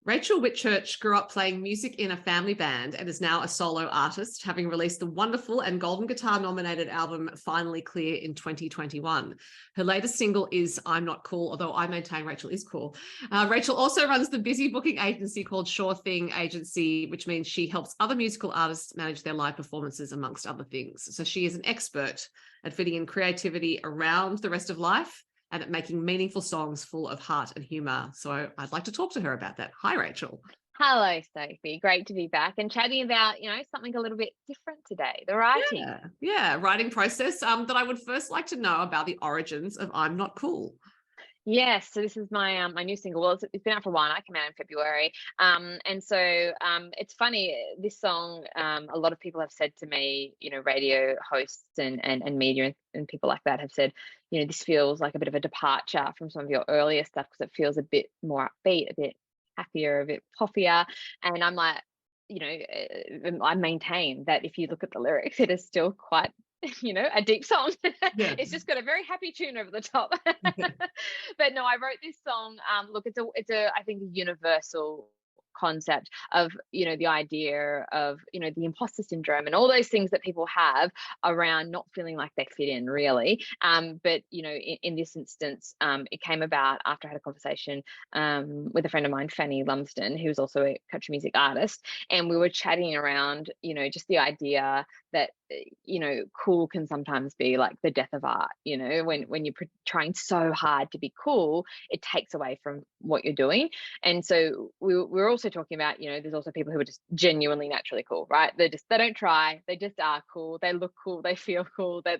Raechel Whitchurch grew up playing music in a family band and is now a solo artist, having released the wonderful and Golden Guitar nominated album Finally Clear in 2021. Her latest single is I'm Not Cool, although I maintain Raechel is cool. Raechel also runs the busy booking agency called Sure Thing Agency, which means she helps other musical artists manage their live performances, amongst other things. So she is an expert at fitting in creativity around the rest of life and at making meaningful songs full of heart and humour. So I'd like to talk to her about that. Hi, Raechel. Hello, Sophie. Great to be back and chatting about, something a little bit different today, the writing. Yeah, writing process that I would first like to know about the origins of I'm Not Cool. Yes, so this is my my new single. Well, it's been out for a while. I came out in February, and so it's funny. This song, a lot of people have said to me, radio hosts and media and people like that have said, this feels like a bit of a departure from some of your earlier stuff because it feels a bit more upbeat, a bit happier, a bit poppier. And I'm like, I maintain that if you look at the lyrics, it is still quite a deep song. Yeah. It's just got a very happy tune over the top. But no, I wrote this song. Look, it's a I think a universal concept of the idea of the imposter syndrome and all those things that people have around not feeling like they fit in, really. But in this instance, it came about after I had a conversation with a friend of mine, Fanny Lumsden, who's also a country music artist, and we were chatting around just the idea that cool can sometimes be like the death of art. When you're trying so hard to be cool, it takes away from what you're doing. And so we're also talking about there's also people who are just genuinely naturally cool, right? They don't try, they just are cool, they look cool, they feel cool, they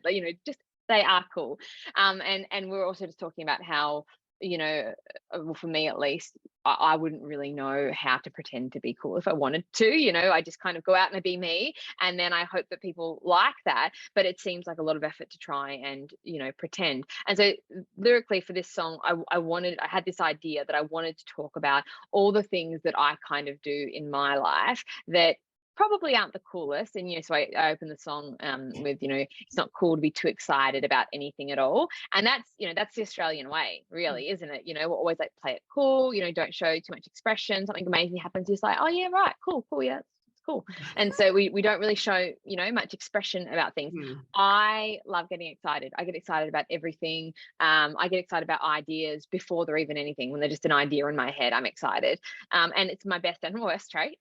they are cool. And we're also just talking about how well, for me at least, I wouldn't really know how to pretend to be cool if I wanted to. I just kind of go out and I be me, and then I hope that people like that. But it seems like a lot of effort to try and pretend. And so lyrically for this song, I had this idea that I wanted to talk about all the things that I kind of do in my life that probably aren't the coolest. And so I open the song with it's not cool to be too excited about anything at all. And that's the Australian way, really, isn't it? We're always like, play it cool, don't show too much expression. Something amazing happens, you're just like, oh yeah, right, cool, yeah, it's cool. And so we don't really show much expression about things. I love getting excited. I get excited about everything. I get excited about ideas before they're even anything. When they're just an idea in my head, I'm excited. And it's my best and worst trait.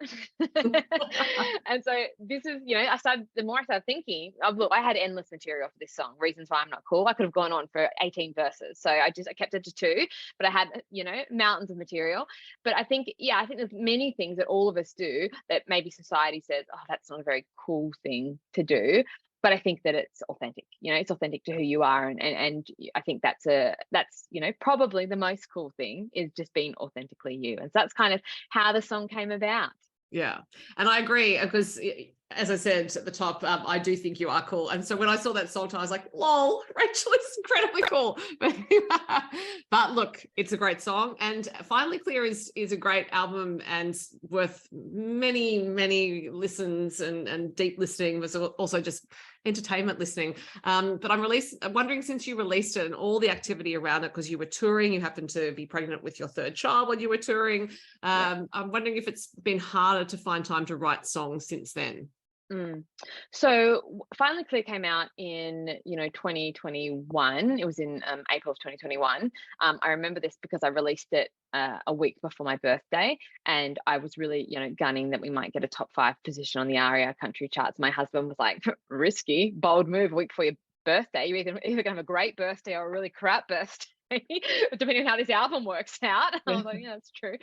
And so this is the more I started thinking, look, I had endless material for this song, Reasons Why I'm Not Cool. I could have gone on for 18 verses, so I kept it to 2, but I had mountains of material. But I think there's many things that all of us do that maybe society says, oh, that's not a very cool thing to do, but I think that it's authentic. It's authentic to who you are, and I think that's probably the most cool thing is just being authentically you. And so that's kind of how the song came about. Yeah, and I agree, because as I said at the top, I do think you are cool. And so when I saw that song title, I was like, lol, Raechel is incredibly cool. But look, it's a great song. And Finally Clear is a great album and worth many, many listens and deep listening, but also just entertainment listening. But I'm wondering, since you released it and all the activity around it, because you were touring, you happened to be pregnant with your 3rd child when you were touring. I'm wondering if it's been harder to find time to write songs since then. So Finally Clear came out in 2021. It was in April of 2021. I remember this because I released it a week before my birthday, and I was really gunning that we might get a top 5 position on the ARIA country charts. My husband was like, risky, bold move a week before your birthday. You're either gonna have a great birthday or a really crap birthday. Depending on how this album works out. I was like, yeah, that's true.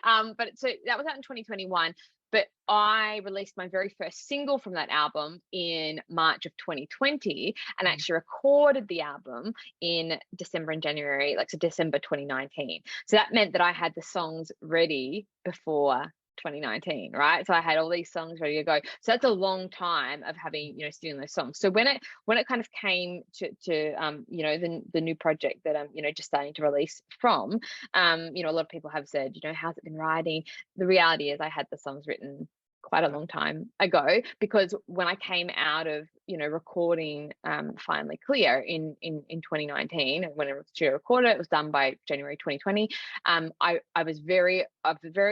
But so that was out in 2021. But I released my very first single from that album in March of 2020, and actually recorded the album in December and January, so December 2019. So that meant that I had the songs ready before 2019, right? So I had all these songs ready to go. So that's a long time of having, sitting on those songs. So when it kind of came to the new project that I'm, just starting to release from, a lot of people have said, how's it been writing? The reality is I had the songs written quite a long time ago, because when I came out of, recording Finally Clear in 2019, when I was to record it, it was done by January 2020. I was very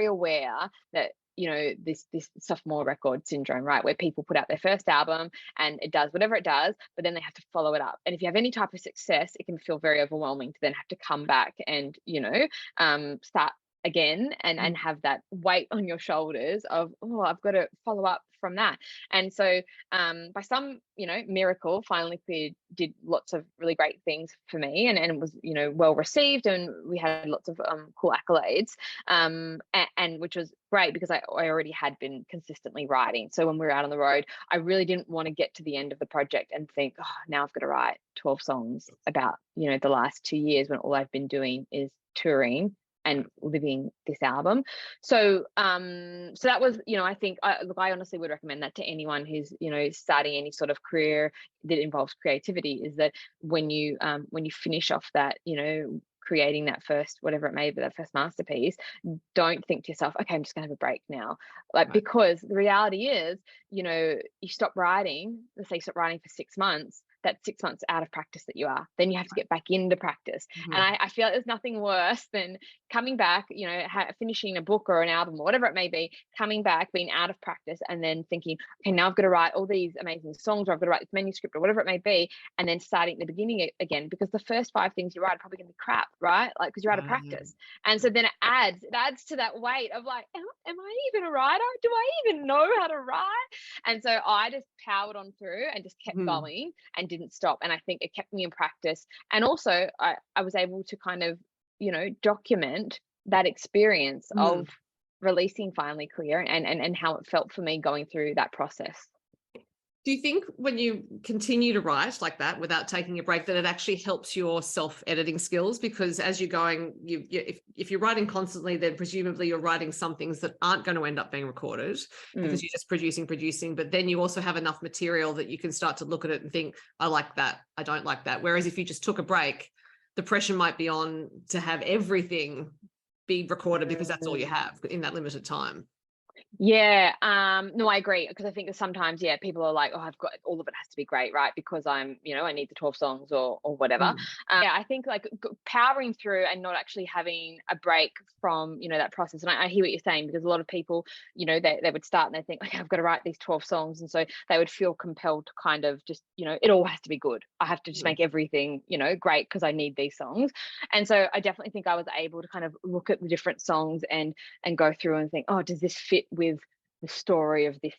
aware that, this sophomore record syndrome, right, where people put out their first album and it does whatever it does, but then they have to follow it up. And if you have any type of success, it can feel very overwhelming to then have to come back and, start again and have that weight on your shoulders of, oh, I've got to follow up from that. And so by some miracle, Finally Clear did lots of really great things for me, and it was well received, and we had lots of cool accolades, and which was great because I already had been consistently writing. So when we were out on the road, I really didn't want to get to the end of the project and think, oh, now I've got to write 12 songs about the last 2 years, when all I've been doing is touring and living this album. So so that was, I think, I honestly would recommend that to anyone who's starting any sort of career that involves creativity, is that when you finish off that, creating that first, whatever it may be, that first masterpiece, don't think to yourself, okay, I'm just gonna have a break now. Like, because the reality is, you stop writing, let's say you stop writing for 6 months, that's 6 months out of practice that you are. Then you have to get back into practice. And I feel like there's nothing worse than coming back, finishing a book or an album or whatever it may be, coming back, being out of practice, and then thinking, okay, now I've got to write all these amazing songs, or I've got to write this manuscript or whatever it may be, and then starting at the beginning again, because the first 5 things you write are probably going to be crap, right? Like, because you're out of practice. And so then it adds to that weight of like, am I even a writer? Do I even know how to write? And so I just powered on through and just kept going and didn't stop. And I think it kept me in practice. And also I was able to kind of, document that experience of releasing Finally Clear, and how it felt for me going through that process. Do you think when you continue to write like that without taking a break, that it actually helps your self-editing skills? Because as you're going, if you're writing constantly, then presumably you're writing some things that aren't going to end up being recorded because you're just producing, but then you also have enough material that you can start to look at it and think, I like that, I don't like that. Whereas if you just took a break, the pressure might be on to have everything be recorded because that's all you have in that limited time. Yeah, no, I agree, because I think that sometimes, people are like, oh, I've got, all of it has to be great, right? Because I'm, I need the 12 songs or whatever. I think like powering through and not actually having a break from, that process. And I hear what you're saying, because a lot of people, they would start and they think, okay, I've got to write these 12 songs. And so they would feel compelled to kind of just, it all has to be good. I have to just make everything, great because I need these songs. And so I definitely think I was able to kind of look at the different songs and go through and think, oh, does this fit with the story of this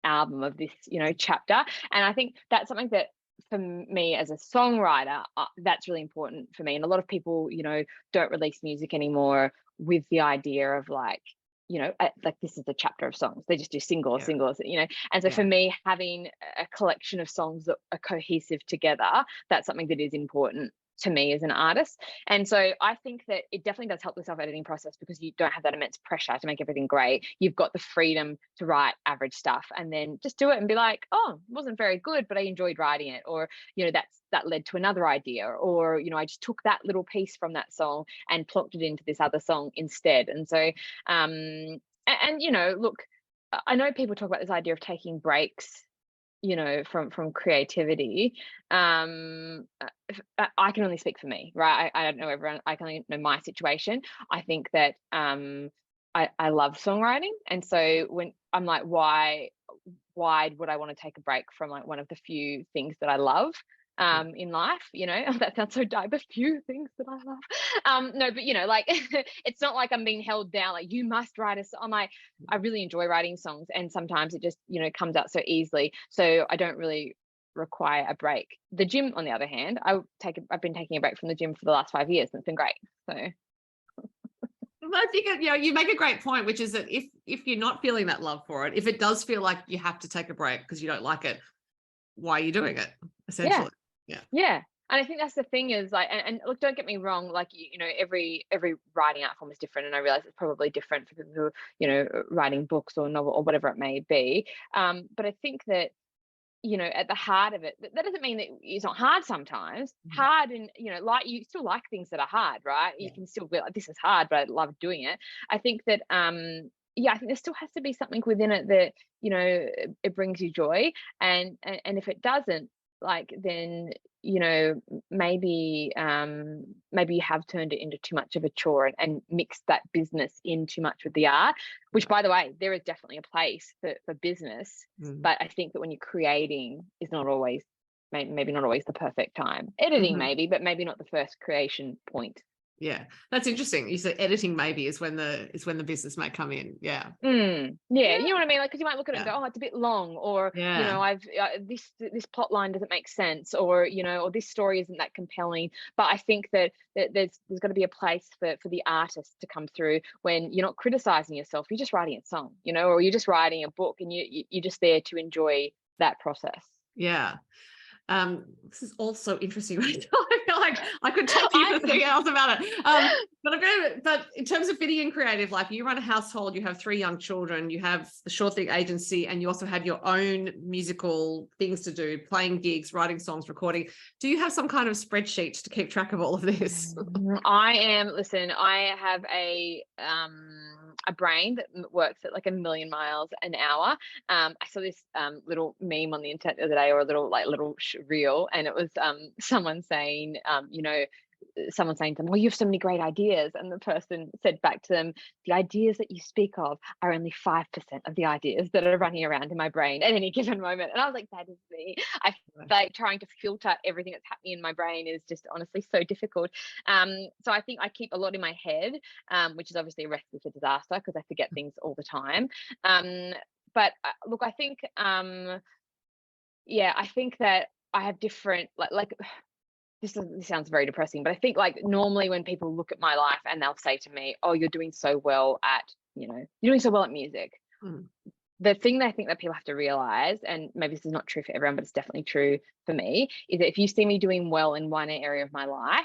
album, of this chapter? And I think that's something that for me as a songwriter, that's really important for me. And a lot of people don't release music anymore with the idea of like this is a chapter of songs. They just do singles. And so for me, having a collection of songs that are cohesive together, that's something that is important to me as an artist. And so I think that it definitely does help the self-editing process, because you don't have that immense pressure to make everything great. You've got the freedom to write average stuff and then just do it and be like, oh, it wasn't very good, but I enjoyed writing it. Or, that led to another idea. Or, I just took that little piece from that song and plopped it into this other song instead. And so, look, I know people talk about this idea of taking breaks, from creativity. I can only speak for me, right? I don't know everyone. I can only know my situation. I think that I love songwriting, and so when I'm like, why would I want to take a break from like one of the few things that I love in life? That sounds so dire, but few things that I love. No, but like it's not like I'm being held down, like you must write a song. I'm like, I really enjoy writing songs, and sometimes it just comes out so easily, so I don't really require a break. The gym, on the other hand, I've been taking a break from the gym for the last 5 years, and it's been great. So I think you make a great point, which is that if you're not feeling that love for it, if it does feel like you have to take a break because you don't like it, why are you doing it, essentially? Yeah. And I think that's the thing is like, and look, don't get me wrong, like, every writing art form is different. And I realize it's probably different for people who are, writing books or novel or whatever it may be. But I think that, at the heart of it, that doesn't mean that it's not hard sometimes. Hard, and, like, you still like things that are hard, right? You can still be like, this is hard, but I love doing it. I think that, yeah, I think there still has to be something within it that, you know, it brings you joy. And if it doesn't, like, then, you know, maybe you have turned it into too much of a chore, and mixed that business in too much with the art, which, by the way, there is definitely a place for business. But I think that when you're creating is not always, maybe not always the perfect time. Editing maybe, but maybe not the first creation point. Yeah, that's interesting. You said editing maybe is when the business might come in. Yeah. Yeah, you know what I mean? Like, because you might look at it and go, oh, it's a bit long, or, you know, I've this plot line doesn't make sense, or, you know, or this story isn't that compelling. But I think that there's got to be a place for the artist to come through when you're not criticizing yourself, you're just writing a song, you know, or you're just writing a book, and you're just there to enjoy that process. Yeah. This is all so interesting. Right? I feel like I could talk to you for 3 hours about it. But in terms of fitting in creative life, you run a household, you have 3 young children, you have the Sure Thing agency, and you also have your own musical things to do, playing gigs, writing songs, recording. Do you have some kind of spreadsheet to keep track of all of this? I have a brain that works at like 1,000,000 miles an hour. I saw this little meme on the internet the other day, or a little reel, and it was someone saying, you know, someone saying to them, well, you have so many great ideas, and the person said back to them, the ideas that you speak of are only 5% of the ideas that are running around in my brain at any given moment. And I was like, that is me. I like trying to filter everything that's happening in my brain is just honestly so difficult. So I think I keep a lot in my head, which is obviously a recipe for disaster because I forget things all the time. But look, I think I think that I have different like this sounds very depressing, but I think, like, normally when people look at my life and they'll say to me, oh, you're doing so well at, you know, you're doing so well at music. The thing that I think that people have to realize, and maybe this is not true for everyone, but it's definitely true for me, is that if you see me doing well in one area of my life,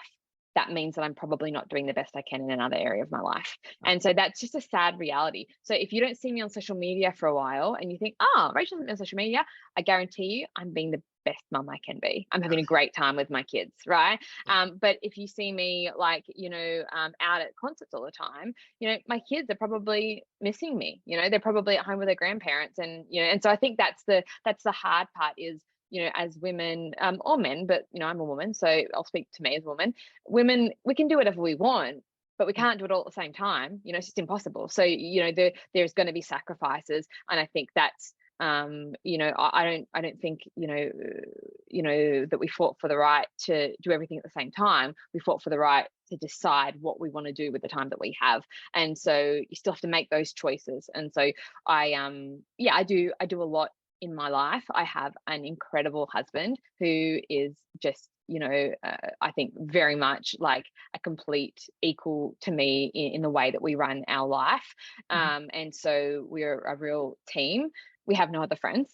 that means that I'm probably not doing the best I can in another area of my life. And so that's just a sad reality. So if you don't see me on social media for a while and you think, oh, Raechel's on social media, I guarantee you I'm being the best mum I can be. I'm having a great time with my kids, right? But if you see me, like, you know, out at concerts all the time, you know, my kids are probably missing me. You know, they're probably at home with their grandparents, and, you know, and so I think that's the hard part is, you know, as women, or men, but, you know, I'm a woman, so I'll speak to me as a woman. Women, we can do whatever we want, but we can't do it all at the same time. You know, it's just impossible. So, you know, there's going to be sacrifices, and I think that's, you know, I don't think, you know, that we fought for the right to do everything at the same time. We fought for the right to decide what we want to do with the time that we have, and so you still have to make those choices. And so I do a lot in my life. I have an incredible husband who is just, you know, I think very much like a complete equal to me in the way that we run our life. And so we're a real team. We have no other friends.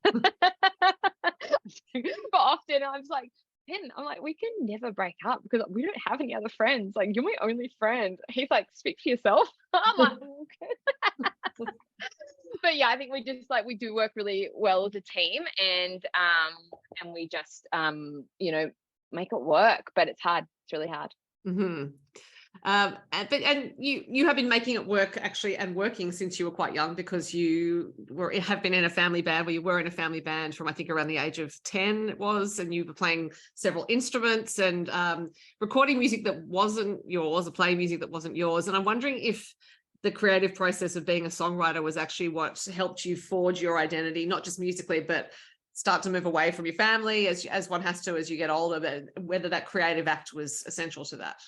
But often I'm just like, Pen, I'm like, we can never break up because we don't have any other friends. Like, you're my only friend. He's like, speak for yourself. I'm like, okay. But yeah, I think we just, like, we do work really well as a team, and we just you know, make it work. But it's hard. It's really hard. And you have been making it work, actually, and working since you were quite young, because you have been in a family band, where you were in a family band from, I think, around the age of 10 it was, and you were playing several instruments and recording music that wasn't yours, or playing music that wasn't yours. And I'm wondering if the creative process of being a songwriter was actually what helped you forge your identity, not just musically, but start to move away from your family as one has to as you get older, but whether that creative act was essential to that.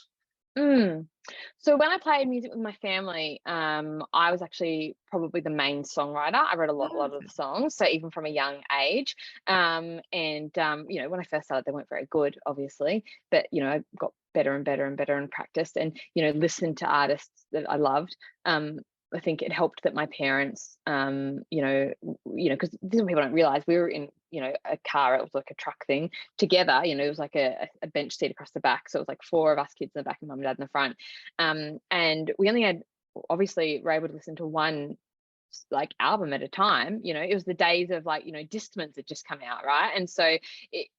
So when I played music with my family, I was actually probably the main songwriter. I wrote a lot of the songs, so even from a young age. You know, when I first started, they weren't very good, obviously, but, you know, I got better and better and better and practiced, and, you know, listened to artists that I loved. I think it helped that my parents, you know, because these people don't realize we were in, you know, a car. It was like a truck thing together. You know, it was like a bench seat across the back. So it was like 4 of us kids in the back and mum and dad in the front. And we only had, obviously, we're able to listen to one like album at a time. You know, it was the days of like, you know, Discmans had just come out, right? And so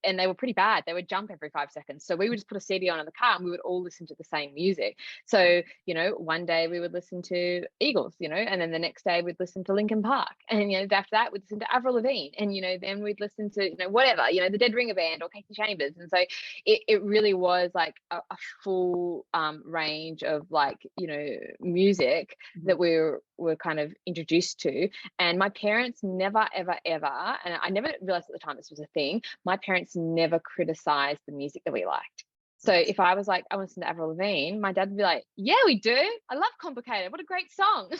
and they were pretty bad. They would jump every 5 seconds. So we would just put a CD on in the car and we would all listen to the same music. So, you know, one day we would listen to Eagles, you know, and then the next day we'd listen to Linkin Park. And, you know, after that we'd listen to Avril Lavigne. And, you know, then we'd listen to, you know, whatever, you know, the Dead Ringer Band or Casey Chambers. And so it really was like a full range of like, you know, music that we were kind of introduced to. And my parents never, ever, ever, and I never realized at the time this was a thing, my parents never criticized the music that we liked. So if I was like, I want to listen to Avril Lavigne, my dad would be like, yeah, we do. I love Complicated. What a great song.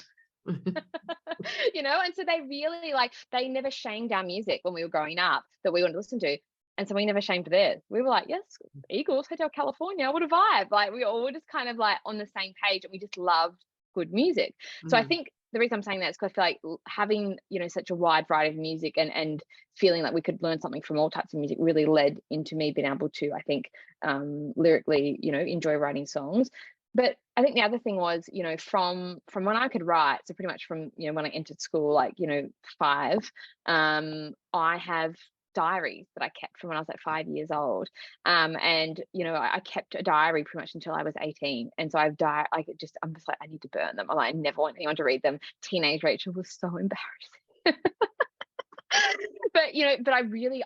You know, and so they really like, they never shamed our music when we were growing up that we wanted to listen to. And so we never shamed theirs. We were like, yes, Eagles, Hotel California, what a vibe. Like we were all just kind of like on the same page, and we just loved good music. So I think the reason I'm saying that is because I feel like having, you know, such a wide variety of music and feeling like we could learn something from all types of music really led into me being able to, I think, lyrically, you know, enjoy writing songs. But I think the other thing was, you know, from when I could write, so pretty much from, you know, when I entered school, like, you know, 5, I have diaries that I kept from when I was like 5 years old. And, you know, I kept a diary pretty much until I was 18. And so I'm just like, I need to burn them. I'm like, I never want anyone to read them. Teenage Raechel was so embarrassing. But, you know,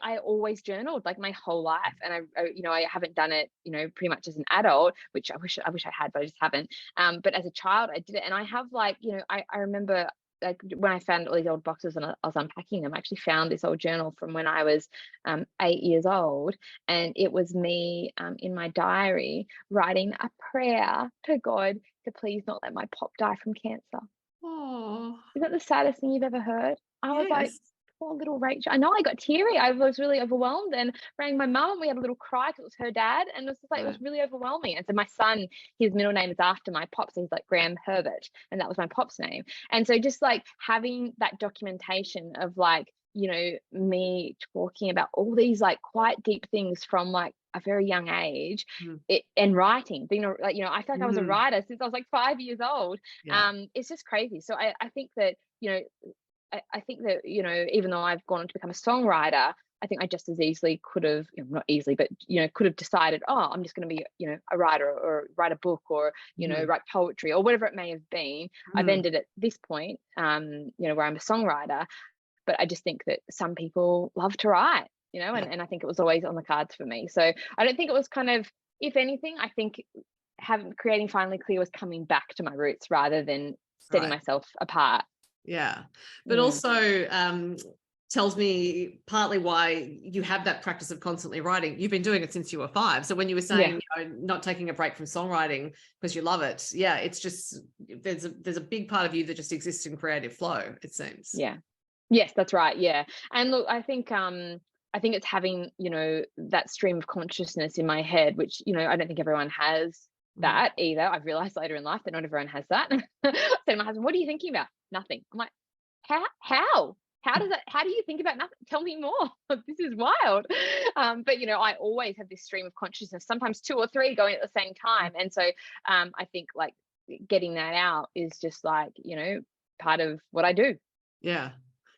I always journaled like my whole life. And I you know, I haven't done it, you know, pretty much as an adult, which I wish I had, but I just haven't. But as a child, I did it. And I have like, you know, I remember like when I found all these old boxes and I was unpacking them, I actually found this old journal from when I was 8 years old. And it was me in my diary writing a prayer to God to please not let my pop die from cancer. Oh, Is that the saddest thing you've ever heard? I was like, yes. poor little Raechel. I know, I got teary. I was really overwhelmed and rang my mum and we had a little cry because it was her dad. And it was just like, it was really overwhelming. And so my son, his middle name is after my pop. So he's like Graham Herbert. And that was my pop's name. And so just like having that documentation of like, you know, me talking about all these like quite deep things from like a very young age, and writing, being like, you know, I feel like I was a writer since I was like 5 years old. It's just crazy. So I think that, you know, I think that, you know, even though I've gone on to become a songwriter, I think I just as easily could have, you know, not easily, but, you know, could have decided, oh, I'm just going to be, you know, a writer or write a book or, you know, write poetry or whatever it may have been. I've ended at this point, you know, where I'm a songwriter. But I just think that some people love to write, you know, and I think it was always on the cards for me. So I don't think it was kind of, if anything, I think creating Finally Clear was coming back to my roots rather than setting myself apart. Yeah. But also tells me partly why you have that practice of constantly writing. You've been doing it since you were 5. So when you were saying, you know, not taking a break from songwriting because you love it. Yeah. It's just, there's a big part of you that just exists in creative flow, it seems. Yeah. Yes, that's right. Yeah. And look, I think it's having, you know, that stream of consciousness in my head, which, you know, I don't think everyone has that either. I've realized later in life that not everyone has that. I said to my husband, what are you thinking about? Nothing. I'm like, how do you think about nothing? Tell me more. This is wild. But, you know, I always have this stream of consciousness, sometimes 2 or 3 going at the same time. And so I think like getting that out is just like, you know, part of what I do. Yeah.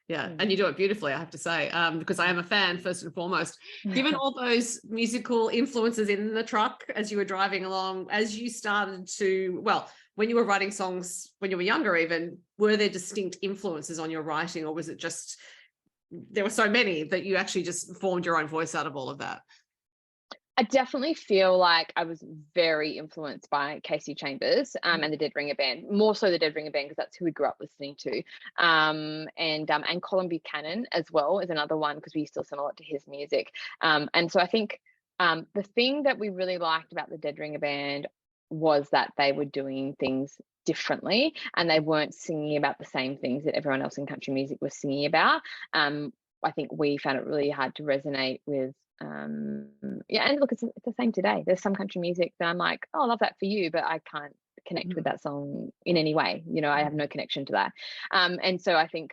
Yeah. And you do it beautifully, I have to say, because I am a fan first and foremost. Given all those musical influences in the truck as you were driving along, as you started to, well, when you were writing songs, when you were younger even, were there distinct influences on your writing, or was it just, there were so many that you actually just formed your own voice out of all of that? I definitely feel like I was very influenced by Casey Chambers and the Dead Ringer Band, more so the Dead Ringer Band because that's who we grew up listening to, and Colin Buchanan as well is another one because we used to listen a lot to his music, and so I think the thing that we really liked about the Dead Ringer Band was that they were doing things differently and they weren't singing about the same things that everyone else in country music was singing about. I think we found it really hard to resonate with. And look, it's the same today. There's some country music that I'm like, oh, I love that for you, but I can't connect with that song in any way. You know, I have no connection to that. And so I think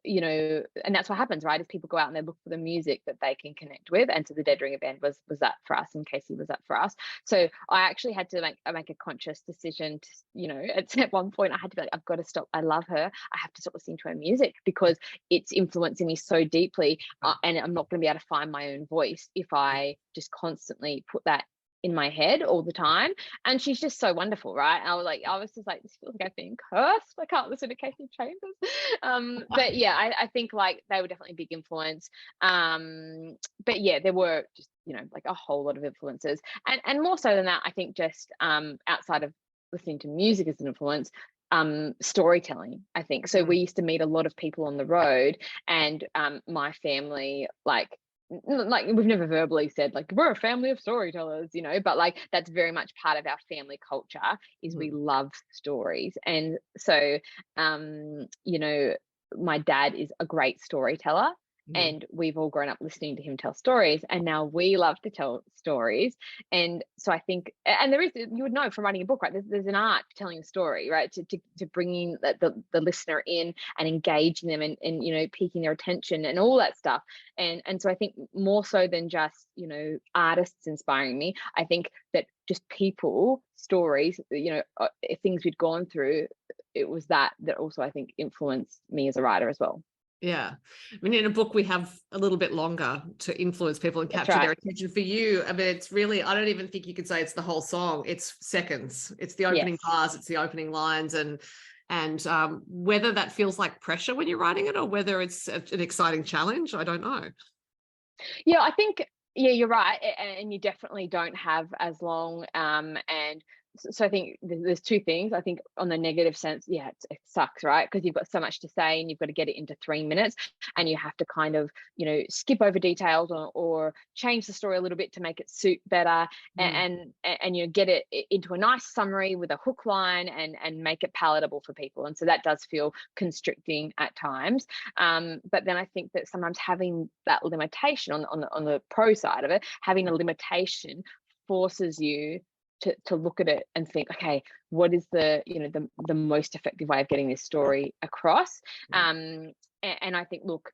you know, and that's what happens, right? Is people go out and they look for the music that they can connect with. And so the Dead Ringer Band was that for us, and Casey was that for us. So I actually had to make a conscious decision to, you know, at one point I had to be like, I've got to stop. I love her. I have to stop listening to her music because it's influencing me so deeply, and I'm not going to be able to find my own voice if I just constantly put that in my head all the time. And she's just so wonderful, right? And I was just like, this feels like I've been cursed. I can't listen to Casey Chambers. But yeah, I think like they were definitely a big influence. But yeah, there were just, you know, like a whole lot of influences, and more so than that, I think just outside of listening to music as an influence, storytelling, I think. So we used to meet a lot of people on the road, and my family, like we've never verbally said like we're a family of storytellers, you know, but like that's very much part of our family culture, is we love stories. And so you know, my dad is a great storyteller, and we've all grown up listening to him tell stories, and now we love to tell stories. And so I think, and there is, you would know from writing a book, right, there's an art to telling a story, right, to bringing the listener in and engaging them, and you know, piquing their attention and all that stuff. And so I think more so than just, you know, artists inspiring me, I think that just people, stories, you know, things we'd gone through, it was that also I think influenced me as a writer as well. Yeah. I mean, in a book, we have a little bit longer to influence people and capture their attention. For you, I mean, it's really, I don't even think you could say it's the whole song. It's seconds. It's the opening bars. It's the opening lines. And whether that feels like pressure when you're writing it, or whether it's an exciting challenge, I don't know. Yeah, I think, yeah, you're right. And you definitely don't have as long. And so I think there's two things. I think on the negative sense, yeah, it sucks, right? Because you've got so much to say and you've got to get it into 3 minutes, and you have to kind of, you know, skip over details, or change the story a little bit to make it suit better, and you know, get it into a nice summary with a hook line, and make it palatable for people. And so that does feel constricting at times. But then I think that sometimes having that limitation on the pro side of it, having a limitation forces you to look at it and think, okay, what is the, you know, the most effective way of getting this story across? And I think, look,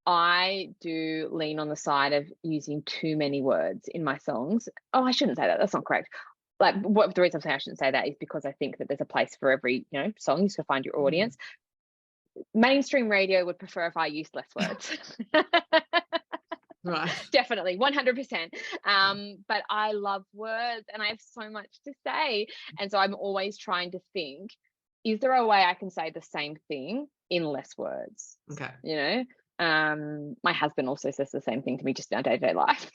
I do lean on the side of using too many words in my songs. Oh, I shouldn't say that. That's not correct. Like, what the reason I'm saying I shouldn't say that is because I think that there's a place for every, you know, song. You just find your audience. Mainstream radio would prefer if I used less words. Right. Definitely 100%. But I love words and I have so much to say, and so I'm always trying to think, is there a way I can say the same thing in less words? Okay. You know, my husband also says the same thing to me just in our day-to-day life.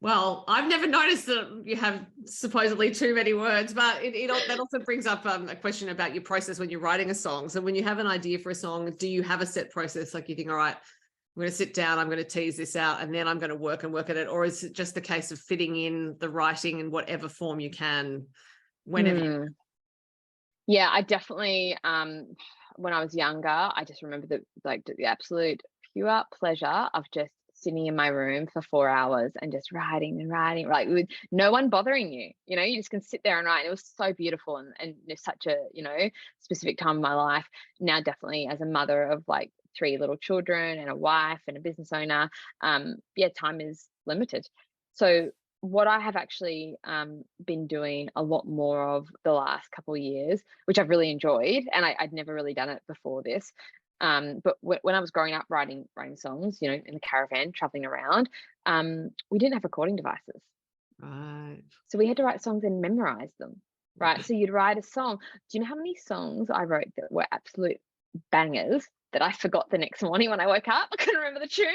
Well, I've never noticed that you have supposedly too many words, but that also brings up a question about your process when you're writing a song. So when you have an idea for a song, do you have a set process? Like, you think, all right, I'm going to sit down, I'm going to tease this out, and then I'm going to work at it? Or is it just a case of fitting in the writing in whatever form you can, whenever? Yeah, I definitely, when I was younger, I just remember the absolute pure pleasure of just sitting in my room for 4 hours and just writing and writing, like with no one bothering you. You know, you just can sit there and write. And it was so beautiful, and it's such a, you know, specific time of my life. Now, definitely as a mother of like 3 little children and a wife and a business owner, yeah, time is limited. So what I have actually been doing a lot more of the last couple of years, which I've really enjoyed, and I'd never really done it before this. But when I was growing up writing songs, you know, in the caravan, traveling around, we didn't have recording devices. Right. So we had to write songs and memorize them, right? So you'd write a song. Do you know how many songs I wrote that were absolute bangers that I forgot the next morning when I woke up? I couldn't remember the tune.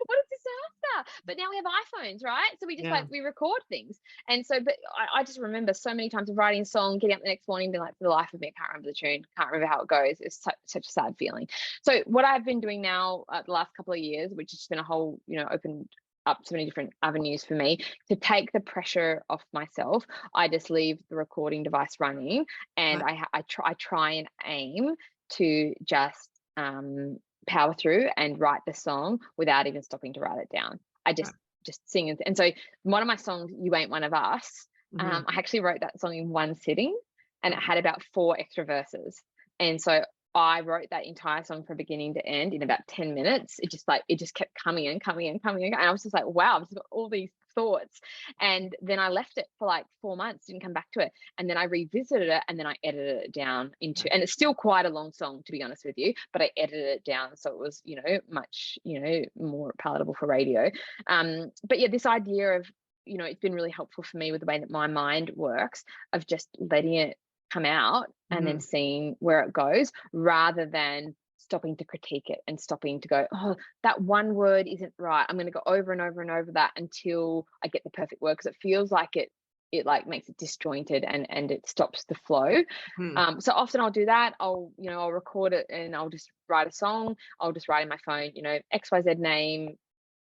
What a disaster. But now we have iPhones, right? So we just we record things. And so, but I just remember so many times of writing a song, getting up the next morning, being like, for the life of me, I can't remember the tune, can't remember how it goes. It's such a sad feeling. So what I've been doing now the last couple of years, which has been a whole, you know, opened up so many different avenues for me to take the pressure off myself, I just leave the recording device running, and I try and aim to just power through and write the song without even stopping to write it down. I just sing it. And so one of my songs, You Ain't One of Us, I actually wrote that song in one sitting, and it had about 4 extra verses. And so I wrote that entire song from beginning to end in about 10 minutes. It just kept coming and coming and coming. And I was just like, wow, I've just got all these thoughts. And then I left it for like 4 months, didn't come back to it. And then I revisited it, and then I edited it down into, and it's still quite a long song, to be honest with you, but I edited it down so it was, much, more palatable for radio. But yeah, this idea of, it's been really helpful for me with the way that my mind works, of just letting it come out and then seeing where it goes, rather than stopping to critique it and stopping to go, oh, that one word isn't right, I'm going to go over and over and over that until I get the perfect word, because it feels like it like makes it disjointed and it stops the flow. So often I'll do that. I'll record it and I'll just write a song. I'll just write in my phone, XYZ name,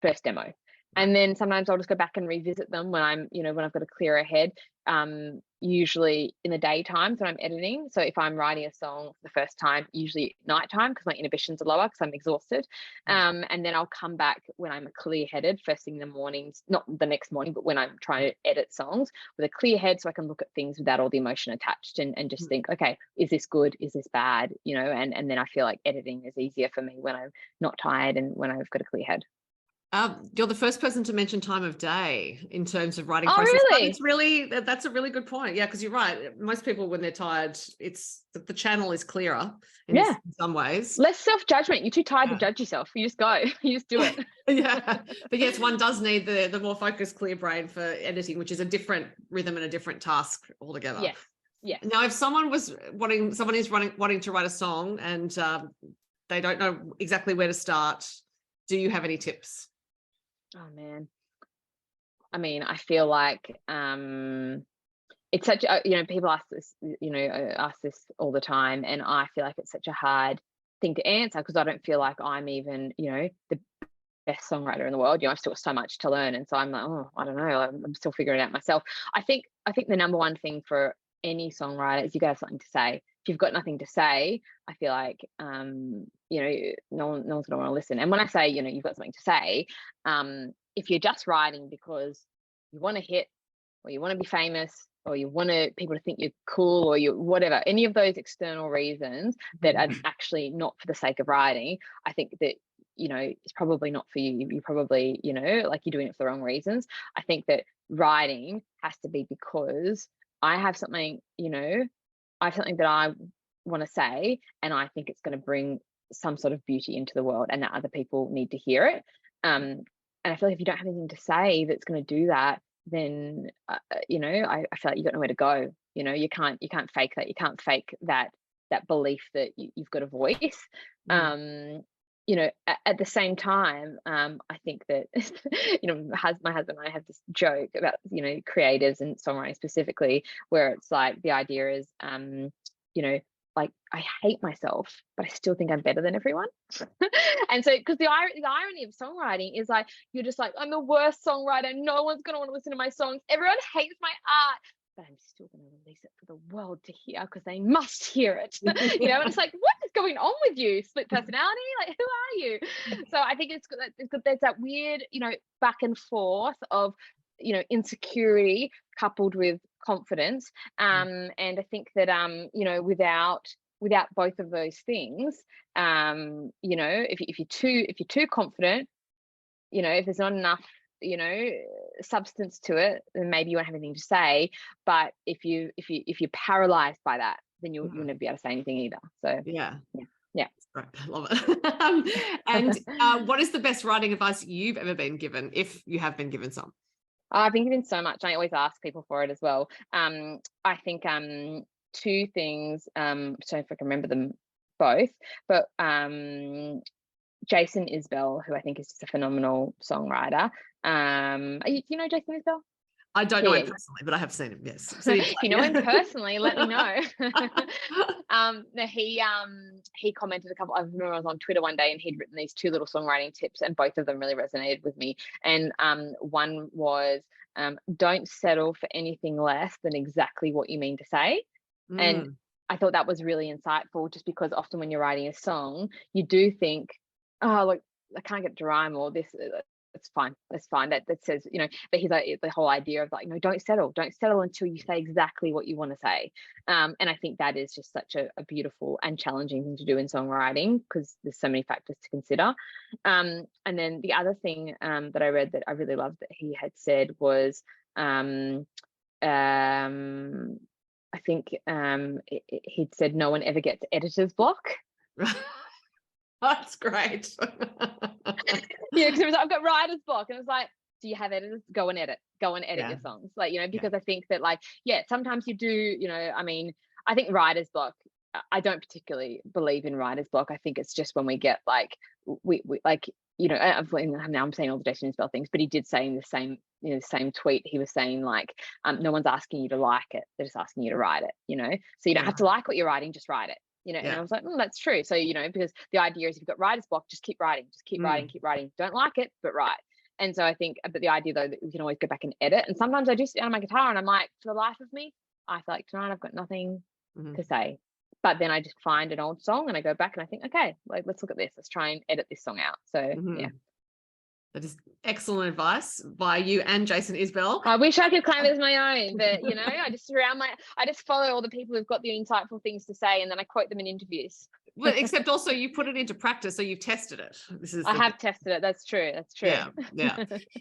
first demo. And then sometimes I'll just go back and revisit them when I'm, when I've got a clearer head, usually in the daytime when I'm editing. So if I'm writing a song for the first time, usually nighttime, because my inhibitions are lower because I'm exhausted. And then I'll come back when I'm clear headed, first thing in the mornings, not the next morning, but when I'm trying to edit songs with a clear head, so I can look at things without all the emotion attached and just think, okay, is this good? Is this bad? And then I feel like editing is easier for me when I'm not tired and when I've got a clear head. You're the first person to mention time of day in terms of writing Oh, process. really? That's a really good point. Yeah, because you're right. Most people, when they're tired, it's the channel is clearer in some ways. Less self-judgment. You're too tired to judge yourself. You just go. You just do it. Yeah. But yes, one does need the more focused, clear brain for editing, which is a different rhythm and a different task altogether. Yes. Yeah. Now, if someone is wanting to write a song and they don't know exactly where to start, do you have any tips? Oh man, I mean, I feel like it's such a, people ask this all the time, and I feel like it's such a hard thing to answer, because I don't feel like I'm even the best songwriter in the world. I've still got so much to learn, and so I'm like, oh, I don't know, I'm still figuring it out myself. I think the number one thing for any songwriter is you got to have something to say. If you've got nothing to say, I feel like no one's going to want to listen. And when I say you've got something to say, if you're just writing because you want to hit, or you want to be famous, or you want people to think you're cool, or you whatever, any of those external reasons that are actually not for the sake of writing, I think that it's probably not for you. You probably like you're doing it for the wrong reasons. I think that writing has to be because I have something that I want to say, and I think it's going to bring some sort of beauty into the world, and that other people need to hear it. And I feel like if you don't have anything to say that's going to do that, then I feel like you've got nowhere to go. You can't fake that. You can't fake that belief that you've got a voice. At the same time, I think that my husband and I have this joke about creatives and songwriting specifically, where it's like the idea is like, I hate myself, but I still think I'm better than everyone. And so, because the irony of songwriting is like, you're just like, I'm the worst songwriter, no one's going to want to listen to my songs, everyone hates my art, but I'm still going to release it for the world to hear because they must hear it. And it's like, what is going on with you? Split personality? Like, who are you? So I think it's good. There's that weird, back and forth of, insecurity coupled with confidence. And I think that, without both of those things, if you're too confident, if there's not enough substance to it, then maybe you won't have anything to say. But if you're paralyzed by that, then you'll never be able to say anything either. So yeah. Right. I love it. And what is the best writing advice you've ever been given, if you have been given some? I've been given so much. I always ask people for it as well. I think two things, I don't know if I can remember them both, but Jason Isbell, who I think is just a phenomenal songwriter. Do you know Jason Isbell? I don't know him personally, but I have seen him. Yes. So if you know him personally, let me know. He commented a couple. I remember I was on Twitter one day, and he'd written these 2 little songwriting tips, and both of them really resonated with me. And one was, don't settle for anything less than exactly what you mean to say. And I thought that was really insightful, just because often when you're writing a song, you do think, oh, look, I can't get to rhyme, or this, it's fine. That's fine. That says, but he's like, the whole idea of like, don't settle until you say exactly what you want to say. And I think that is just such a beautiful and challenging thing to do in songwriting, because there's so many factors to consider. And then the other thing that I read that I really loved that he had said was, I think he'd said no one ever gets editor's block. That's great. Yeah, because it was, I've got writer's block, and it was like, do you have editors? Go and edit Yeah. your songs, like, because I think that, like, sometimes you do, I mean, I think writer's block, I don't particularly believe in writer's block. I think it's just when we get like, we like, now I'm saying all the Jason Isbell things, but he did say in the same, same tweet, he was saying like, no one's asking you to like it, they're just asking you to write it, so you don't have to like what you're writing, just write it. And I was like, that's true. So, because the idea is if you've got writer's block, just keep writing, keep writing. Don't like it, but write. And so I think, but the idea though, that we can always go back and edit. And sometimes I do sit down on my guitar and I'm like, for the life of me, I feel like tonight I've got nothing to say. But then I just find an old song and I go back and I think, okay, like, let's look at this. Let's try and edit this song out. So yeah. That is excellent advice by you and Jason Isbell. I wish I could claim it as my own, but I just follow all the people who've got the insightful things to say, and then I quote them in interviews. Well, except also you put it into practice, so you've tested it. I have tested it. That's true. Yeah.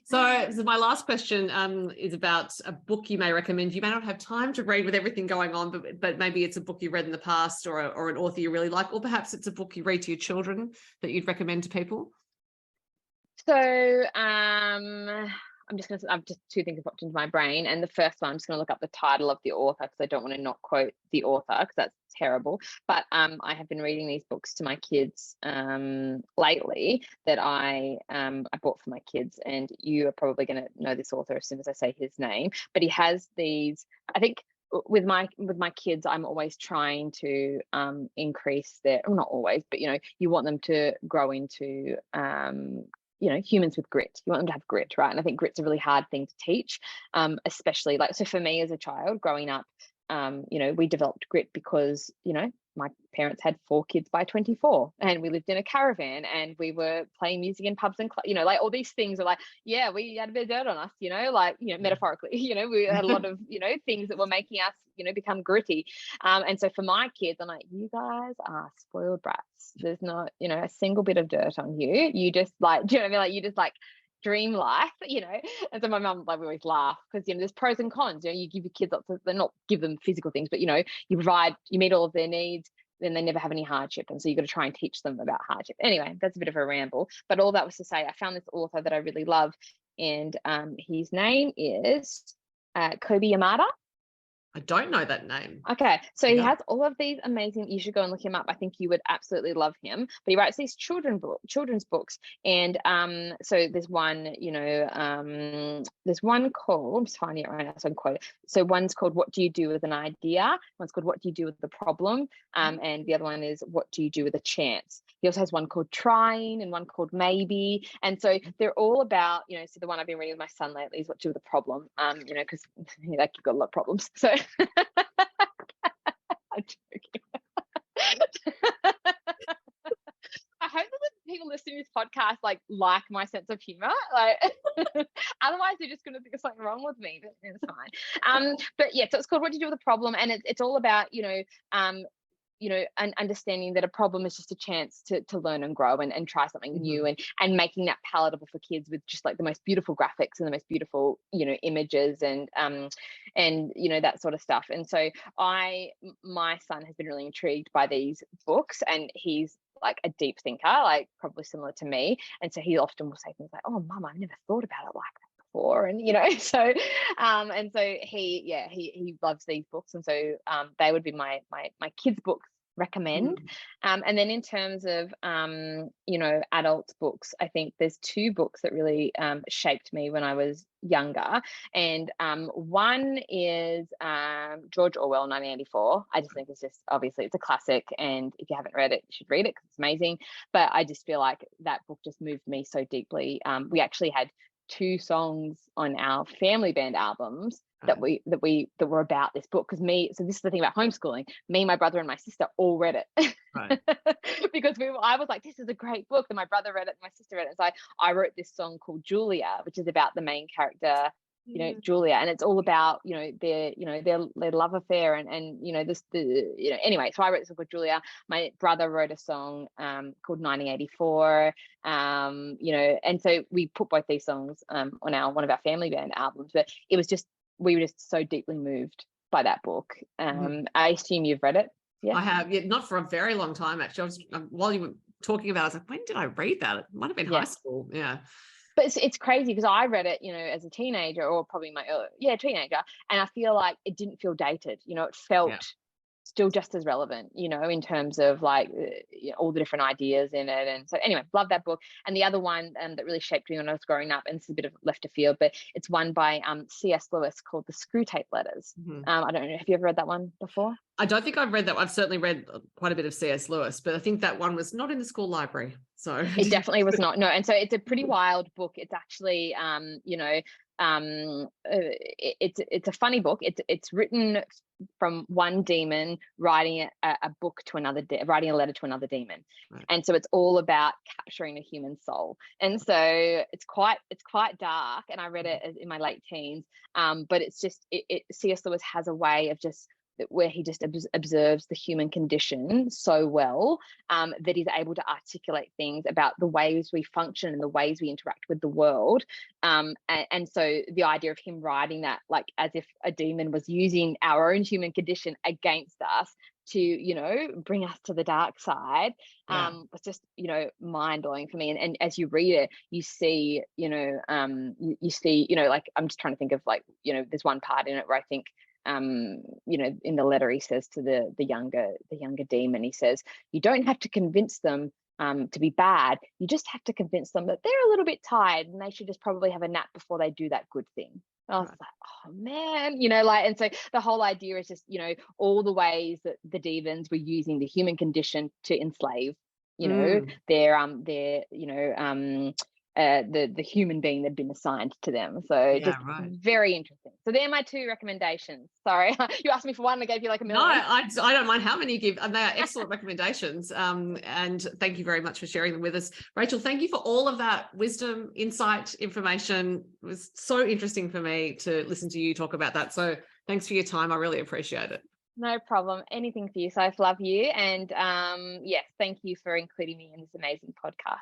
So my last question is about a book you may recommend. You may not have time to read with everything going on, but maybe it's a book you read in the past, or an author you really like, or perhaps it's a book you read to your children that you'd recommend to people. So I have just two things that popped into my brain, and the first one, I'm just going to look up the title of the author because I don't want to not quote the author because that's terrible. But I have been reading these books to my kids lately that I bought for my kids, and you are probably going to know this author as soon as I say his name. But he has these, I think. With my kids, I'm always trying to increase their, well, not always, but you want them to grow into humans with grit. You want them to have grit, right? And I think grit's a really hard thing to teach, especially so for me as a child growing up, we developed grit because my parents had 4 kids by 24, and we lived in a caravan, and we were playing music in pubs and like all these things are like, we had a bit of dirt on us, metaphorically, we had a lot of things that were making us become gritty, and so for my kids, I'm like, you guys are spoiled brats. There's not a single bit of dirt on you. You just like, do you know what I mean? Like, you just like dream life, and so my mum, like, we always laugh because there's pros and cons. You give your kids lots of, they're not give them physical things, but you provide, you meet all of their needs, then they never have any hardship, and so you've got to try and teach them about hardship. Anyway, that's a bit of a ramble, but all that was to say, I found this author that I really love, and his name is Kobe Yamada. I don't know that name. Okay, so he has all of these amazing, you should go and look him up. I think you would absolutely love him. But he writes these children's books, and so there's one, there's one called, I'm just finding it right now so I can quote it. So one's called What Do You Do With an Idea? One's called What Do You Do With the Problem? And the other one is What Do You Do With a Chance? He also has one called Trying and one called Maybe. And so they're all about, so the one I've been reading with my son lately is What to Do With the Problem, because like, you've got a lot of problems. So I'm joking. I hope that the people listening to this podcast like my sense of humor. Like, otherwise they're just going to think there's something wrong with me. But it's fine. But yeah, so it's called What Do You Do With a Problem, and it's all about and understanding that a problem is just a chance to learn and grow and try something new, and making that palatable for kids with just like the most beautiful graphics and the most beautiful images and that sort of stuff. And so my son has been really intrigued by these books, and he's like a deep thinker, like probably similar to me, and so he often will say things like, oh mum, I've never thought about it like that before, and so and so he loves these books, and so they would be my kids books recommend. And then in terms of adult books, I think there's 2 books that really shaped me when I was younger, and one is George Orwell 1984. I just think it's just, obviously it's a classic, and if you haven't read it, you should read it because it's amazing. But I just feel like that book just moved me so deeply. We actually had 2 songs on our family band albums that were about this book. Because so this is the thing about homeschooling, me, my brother and my sister all read it. Right. Because I was like, this is a great book, and my brother read it and my sister read it. So I wrote this song called Julia, which is about the main character, Julia, and it's all about their love affair and anyway. So I wrote this song called Julia. My brother wrote a song called 1984, and so we put both these songs on one of our family band albums. But it was just, we were just so deeply moved by that book. I assume you've read it. Yeah, I have. Yeah, not for a very long time actually. While you were talking about it, I was like, when did I read that? It might have been high school. Yeah. But it's crazy because I read it, as a teenager, or probably teenager, and I feel like it didn't feel dated. It felt still just as relevant, in terms of like all the different ideas in it. And so anyway, love that book. And the other one that really shaped me when I was growing up, and it's a bit of left of field, but it's one by C.S. Lewis called The Screwtape Letters. I don't know, have you ever read that one before? I don't think I've read that. I've certainly read quite a bit of C.S. Lewis, but I think that one was not in the school library. So it definitely was not. No. And so it's a pretty wild book. It's actually, it's a funny book. It's written from one demon writing a book to another, writing a letter to another demon. Right. And so it's all about capturing the human soul. And so it's quite dark. And I read it in my late teens. But it's just, C.S. Lewis has a way of just, where he just observes the human condition so well, that he's able to articulate things about the ways we function and the ways we interact with the world. And so the idea of him writing that, like, as if a demon was using our own human condition against us to, bring us to the dark side, was just, mind-blowing for me. And as you read it, you see, you see, like, I'm just trying to think of, like, there's one part in it where I think, in the letter he says to the younger demon, he says, you don't have to convince them to be bad, you just have to convince them that they're a little bit tired and they should just probably have a nap before they do that good thing. I was like, oh man, and so the whole idea is just, all the ways that the demons were using the human condition to enslave, the human being that had been assigned to them. So very interesting. So they're my 2 recommendations. Sorry, you asked me for one and I gave you like a million. No, I don't mind how many you give. And they are excellent recommendations. And thank you very much for sharing them with us. Raechel, thank you for all of that wisdom, insight, information. It was so interesting for me to listen to you talk about that. So thanks for your time. I really appreciate it. No problem. Anything for you. So I love you. And yes, thank you for including me in this amazing podcast.